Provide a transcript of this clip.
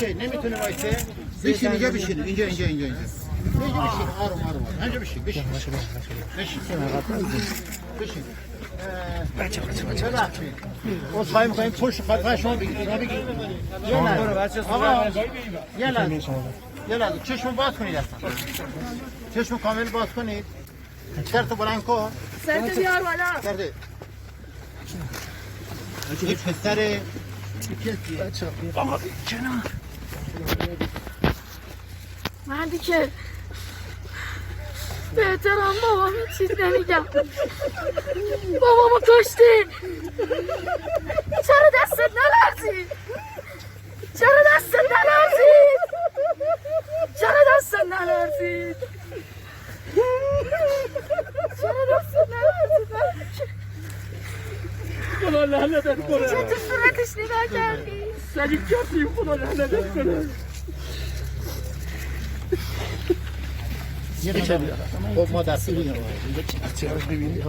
şey nemittene vayse. Bişin ince bişin ince. Nece bişin arım. Nece bişin. Bişin. O sayım kayın poş kaçma bir. Gel. Çeşme bas کنید اصلا. چشم کامل باز کنید. سرتو بلند کن. سرت بیار بالا. کرده. این پسر آقا کنار مردی که به احترام بابام این چیز نمیگم. بابامو کشتی. چرا دستت نلرزید؟ چرا دستت نلرزید؟ چرا دستت نلرزید؟ خدا لعنتت کنه چه تو صورتش نگاه کردی؟ سری کردیم خدا لعنتت کنه خب ما دستی بگیرم ببینید